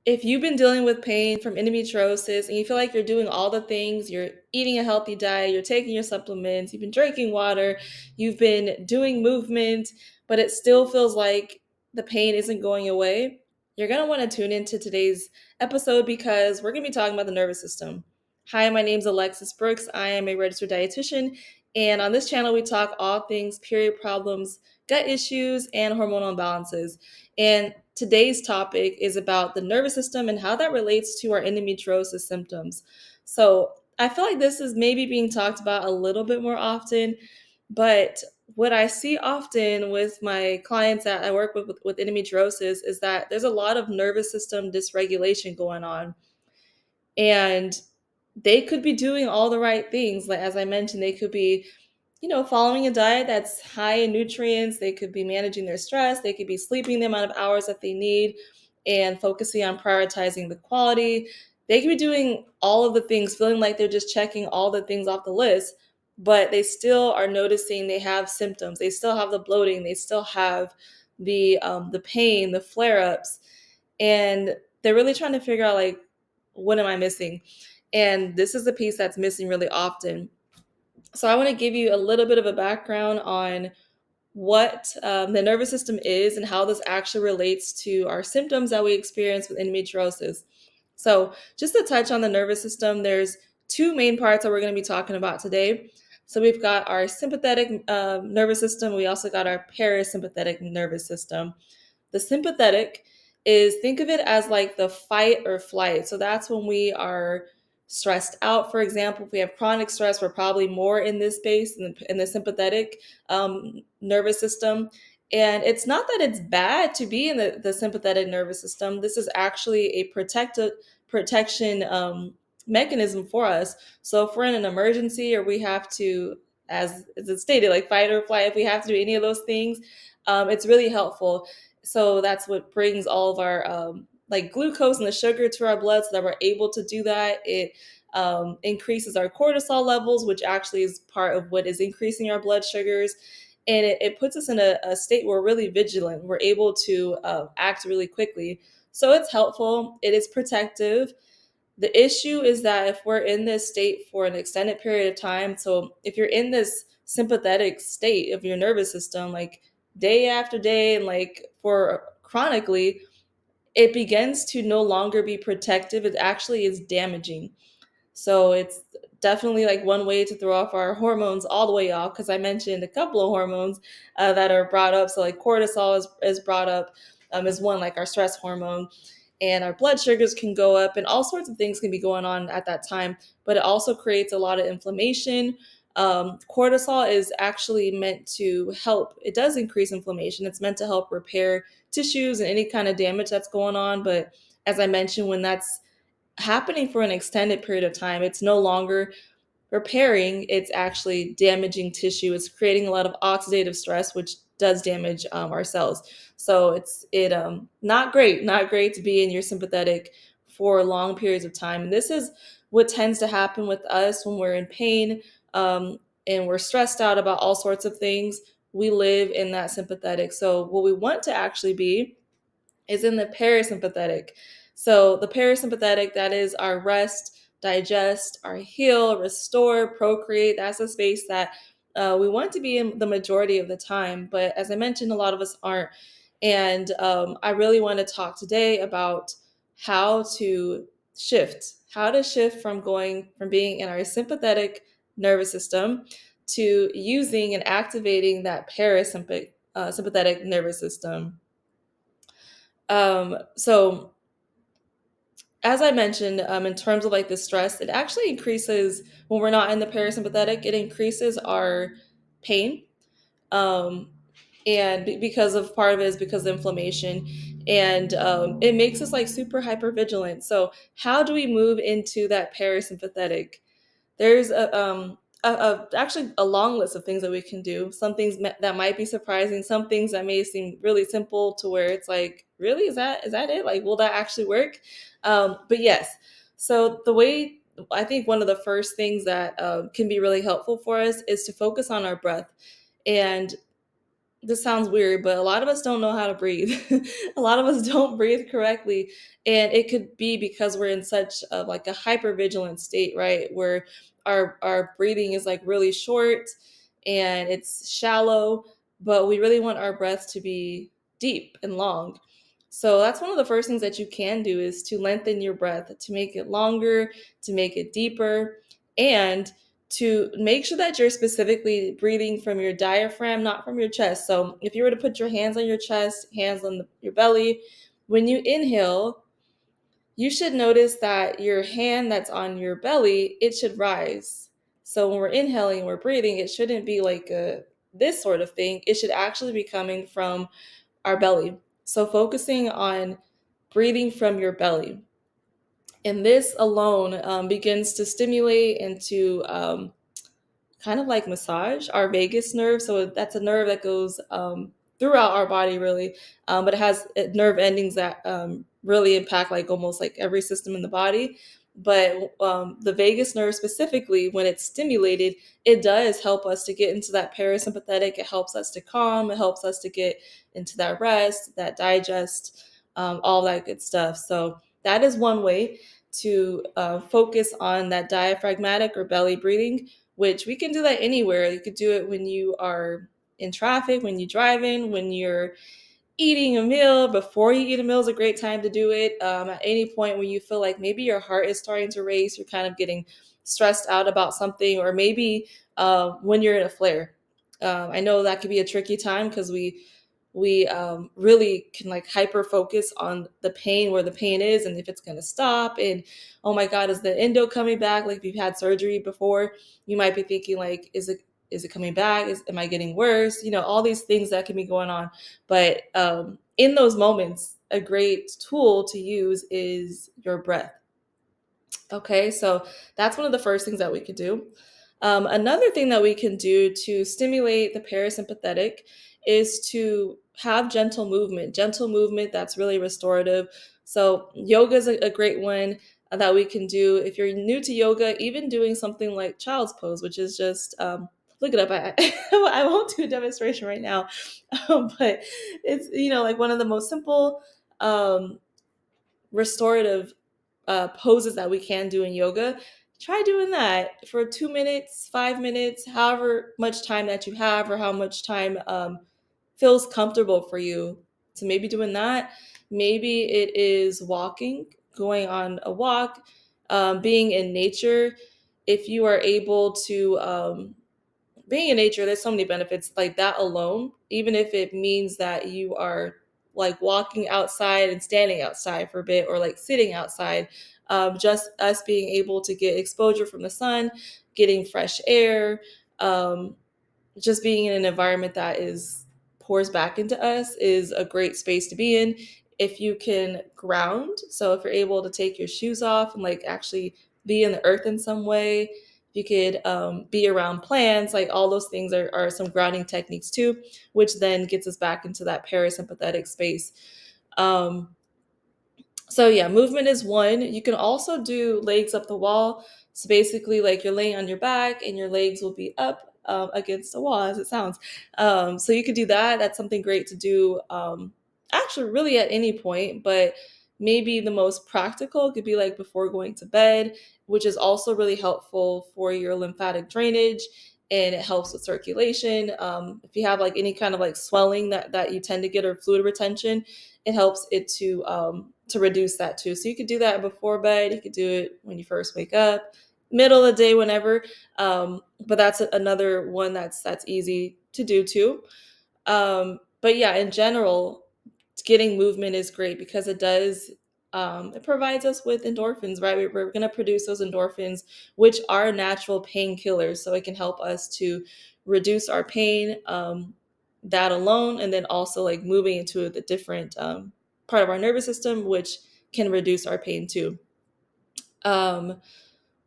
if you've been dealing with pain from endometriosis and you feel like you're doing all the things, you're eating a healthy diet, you're taking your supplements, you've been drinking water, you've been doing movement, but it still feels like the pain isn't going away, you're going to want to tune into today's episode because we're going to be talking about the nervous system. Hi, my name's Alexis Brooks. I am a registered dietitian, and on this channel, we talk all things period problems, gut issues, and hormonal imbalances. And today's topic is about the nervous system and how that relates to our endometriosis symptoms. So I feel like this is maybe being talked about a little bit more often, but what I see often with my clients that I work with endometriosis is that there's a lot of nervous system dysregulation going on. And they could be doing all the right things. Like, as I mentioned, they could be following a diet that's high in nutrients. They could be managing their stress. They could be sleeping the amount of hours that they need and focusing on prioritizing the quality. They could be doing all of the things, feeling like they're just checking all the things off the list, but they still are noticing they have symptoms. They still have the bloating. They still have the pain, the flare ups, and they're really trying to figure out like, what am I missing? And this is the piece that's missing really often. So I want to give you a little bit of a background on what the nervous system is and how this actually relates to our symptoms that we experience with endometriosis. So just to touch on the nervous system, there's two main parts that we're going to be talking about today. So we've got our sympathetic nervous system. We also got our parasympathetic nervous system. The sympathetic is, think of it as like the fight or flight. So that's when we are stressed out. For example, if we have chronic stress, we're probably more in this space in the sympathetic nervous system. And it's not that it's bad to be in the sympathetic nervous system. This is actually a protection mechanism for us. So if we're in an emergency or we have to, as it's stated, like fight or flight, if we have to do any of those things, it's really helpful. So that's what brings all of our like glucose and the sugar to our blood so that we're able to do that. It increases our cortisol levels, which actually is part of what is increasing our blood sugars. And it puts us in a state where we're really vigilant. We're able to act really quickly. So it's helpful. It is protective. The issue is that if we're in this state for an extended period of time, so if you're in this sympathetic state of your nervous system, like day after day, and like for chronically, it begins to no longer be protective. It actually is damaging. So it's definitely like one way to throw off our hormones all the way off, because I mentioned a couple of hormones that are brought up. So like cortisol is brought up as one, like our stress hormone, and our blood sugars can go up and all sorts of things can be going on at that time. But it also creates a lot of inflammation. Cortisol is actually meant to help. It does increase inflammation. It's meant to help repair tissues and any kind of damage that's going on. But as I mentioned, when that's happening for an extended period of time, it's no longer repairing, it's actually damaging tissue. It's creating a lot of oxidative stress, which does damage our cells. So it's not great to be in your sympathetic for long periods of time. And this is what tends to happen with us when we're in pain, and we're stressed out about all sorts of things. We live in that sympathetic. So what we want to actually be is in the parasympathetic. So the parasympathetic, that is our rest, digest, our heal, restore, procreate. That's a space that we want to be in the majority of the time. But as I mentioned, a lot of us aren't. And I really want to talk today about how to shift from going from being in our sympathetic nervous system to using and activating that parasympathetic sympathetic nervous system. So as I mentioned, in terms of like the stress, it actually increases when we're not in the parasympathetic. It increases our pain, um, and because of part of it is because of inflammation, and it makes us like super hyper vigilant. So how do we move into that parasympathetic? There's actually a long list of things that we can do. Some things that might be surprising, some things that may seem really simple to where it's like, really, is that it? Like, will that actually work? But yes. So the way I think one of the first things that can be really helpful for us is to focus on our breath. And this sounds weird, but a lot of us don't know how to breathe. A lot of us don't breathe correctly, and it could be because we're in such a like a hyper vigilant state, right? Where our breathing is like really short and it's shallow, but we really want our breath to be deep and long. So that's one of the first things that you can do is to lengthen your breath, to make it longer, to make it deeper, and to make sure that you're specifically breathing from your diaphragm, not from your chest. So if you were to put your hands on your chest, hands on your belly, when you inhale, you should notice that your hand that's on your belly, it should rise. So when we're inhaling, we're breathing, it shouldn't be like a this sort of thing. It should actually be coming from our belly. So focusing on breathing from your belly. And this alone begins to stimulate and to kind of like massage our vagus nerve. So that's a nerve that goes throughout our body, really, but it has nerve endings that really impact like almost like every system in the body. But the vagus nerve specifically, when it's stimulated, it does help us to get into that parasympathetic. It helps us to calm. It helps us to get into that rest, that digest, all that good stuff. So that is one way to focus on that diaphragmatic or belly breathing, which we can do that anywhere. You could do it when you are in traffic, when you're driving, when you're eating a meal. Before you eat a meal is a great time to do it. At any point when you feel like maybe your heart is starting to race, you're kind of getting stressed out about something, or maybe when you're in a flare. I know that could be a tricky time because we really can like hyper focus on the pain, where the pain is, and if it's going to stop, and oh my god, is the endo coming back? Like if you've had surgery before, you might be thinking like, is it coming back? Am I getting worse? All these things that can be going on. But in those moments, a great tool to use is your breath. Okay, so that's one of the first things that we could do. Another thing that we can do to stimulate the parasympathetic is to have gentle movement that's really restorative. So, yoga is a great one that we can do. If you're new to yoga, even doing something like child's pose, which is just look it up. I won't do a demonstration right now, but it's like one of the most simple restorative poses that we can do in yoga. Try doing that for 2 minutes, 5 minutes, however much time that you have, or how much time feels comfortable for you. So maybe doing that. Maybe it is walking, going on a walk, being in nature. If you are able to being in nature, there's so many benefits like that alone, even if it means that you are like walking outside and standing outside for a bit, or like sitting outside. Just us being able to get exposure from the sun, getting fresh air, um, just being in an environment that is pours back into us is a great space to be in. If you can ground, so if you're able to take your shoes off and like actually be in the earth in some way, you could be around plants, like all those things are some grounding techniques too, which then gets us back into that parasympathetic space. um, so yeah, movement is one. You can also do legs up the wall. So basically, like you're laying on your back and your legs will be up against the wall, as it sounds. So you could do that. That's something great to do. Actually, really at any point, but maybe the most practical could be like before going to bed, which is also really helpful for your lymphatic drainage, and it helps with circulation. If you have like any kind of like swelling that you tend to get, or fluid retention, it helps it to reduce that too. So you could do that before bed. You could do it when you first wake up, middle of the day, whenever. But that's another one that's easy to do too. But yeah, in general, getting movement is great because it provides us with endorphins, right? We're going to produce those endorphins, which are natural painkillers. So it can help us to reduce our pain, that alone, and then also like moving into the different part of our nervous system, which can reduce our pain too. Um,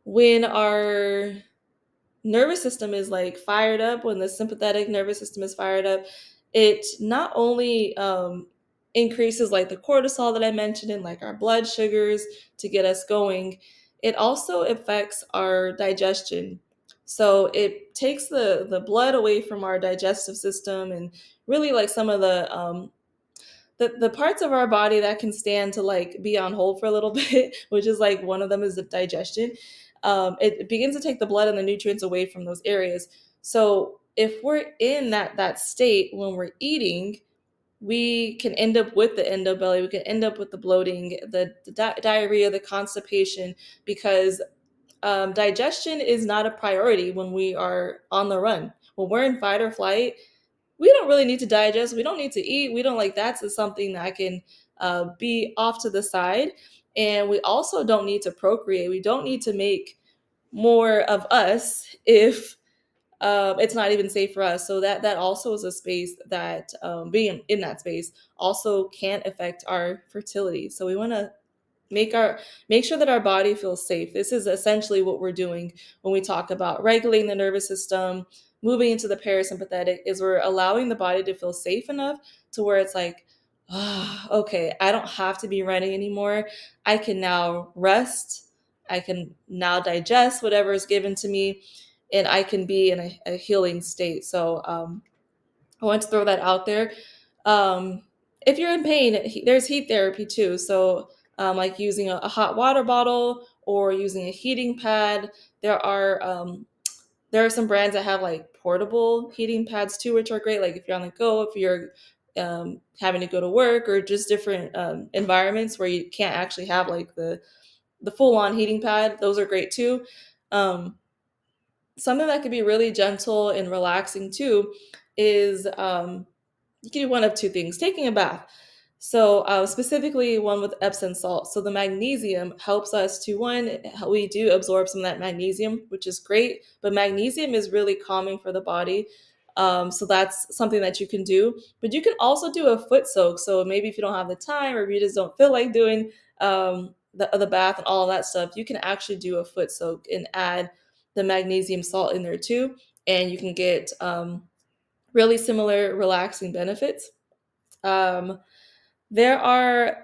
when our nervous system is like fired up, when the sympathetic nervous system is fired up, it not only increases like the cortisol that I mentioned, and like our blood sugars to get us going, it also affects our digestion. So it takes the blood away from our digestive system, and really like some of the parts of our body that can stand to like be on hold for a little bit, which is like one of them is the digestion. It begins to take the blood and the nutrients away from those areas. So if we're in that state when we're eating, we can end up with the endobelly. We can end up with the bloating, the diarrhea, the constipation, because digestion is not a priority when we are on the run. When we're in fight or flight, we don't really need to digest. We don't need to eat. We don't like that's something that can be off to the side. And we also don't need to procreate. We don't need to make more of us if it's not even safe for us. So that also is a space that being in that space also can affect our fertility. So we want to make sure that our body feels safe. This is essentially what we're doing when we talk about regulating the nervous system, moving into the parasympathetic, is we're allowing the body to feel safe enough to where it's like, okay, I don't have to be running anymore. I can now rest. I can now digest whatever is given to me, and I can be in a healing state. So I want to throw that out there. Um, if you're in pain, there's heat therapy too. So, like using a hot water bottle or using a heating pad. There are there are some brands that have like portable heating pads too, which are great. Like if you're on the go, if you're having to go to work, or just different environments where you can't actually have like the full on heating pad, those are great too. Um, Something that could be really gentle and relaxing too is you can do one of two things: taking a bath. So, specifically one with Epsom salt. So, the magnesium helps us to one, we do absorb some of that magnesium, which is great, but magnesium is really calming for the body. So, that's something that you can do. But you can also do a foot soak. So, maybe if you don't have the time or if you just don't feel like doing the bath and all of that stuff, you can actually do a foot soak and add the magnesium salt in there too. And you can get really similar relaxing benefits. Um, there are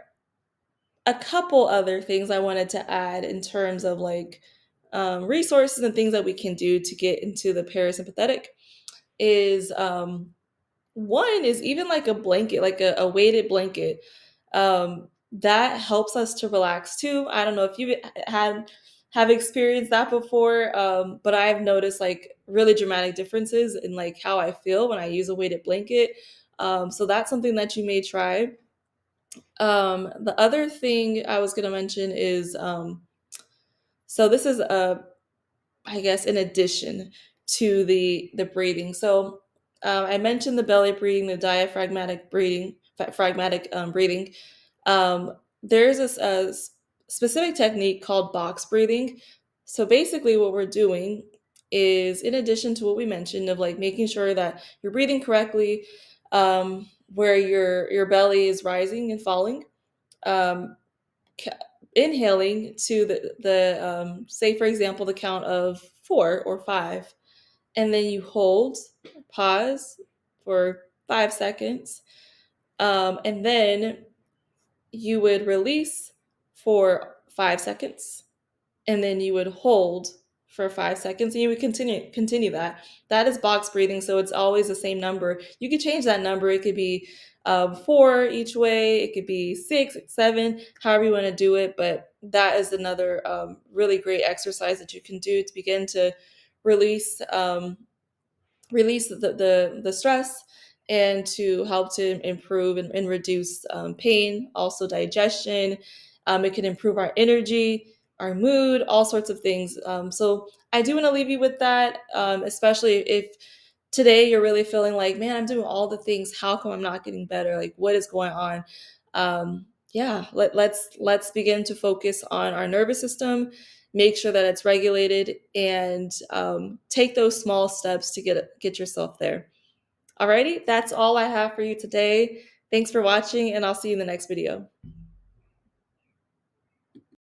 a couple other things I wanted to add in terms of like resources and things that we can do to get into the parasympathetic. Is one is even like a blanket, like a weighted blanket. That helps us to relax too. I don't know if you had have experienced that before, but I've noticed like really dramatic differences in like how I feel when I use a weighted blanket. So that's something that you may try. The other thing I was going to mention is so this is I guess in addition to the breathing. So I mentioned the belly breathing, the diaphragmatic breathing, pragmatic breathing. There's a specific technique called box breathing. So basically, what we're doing is, in addition to what we mentioned of like making sure that you're breathing correctly, where your belly is rising and falling, um, inhaling to the say for example the count of 4 or 5, and then you hold, pause for 5 seconds, and then you would release for 5 seconds, and then you would hold for 5 seconds, and you would continue that. That is box breathing, so it's always the same number. You could change that number. It could be 4 each way, it could be 6, 7, however you want to do it. But that is another really great exercise that you can do to begin to release release the stress, and to help to improve and reduce pain, also digestion. It can improve our energy, our mood, all sorts of things. So I do want to leave you with that, especially if today you're really feeling like, man, I'm doing all the things. How come I'm not getting better? Like, what is going on? Yeah, let's begin to focus on our nervous system, make sure that it's regulated, and take those small steps to get yourself there. Alrighty, that's all I have for you today. Thanks for watching, and I'll see you in the next video.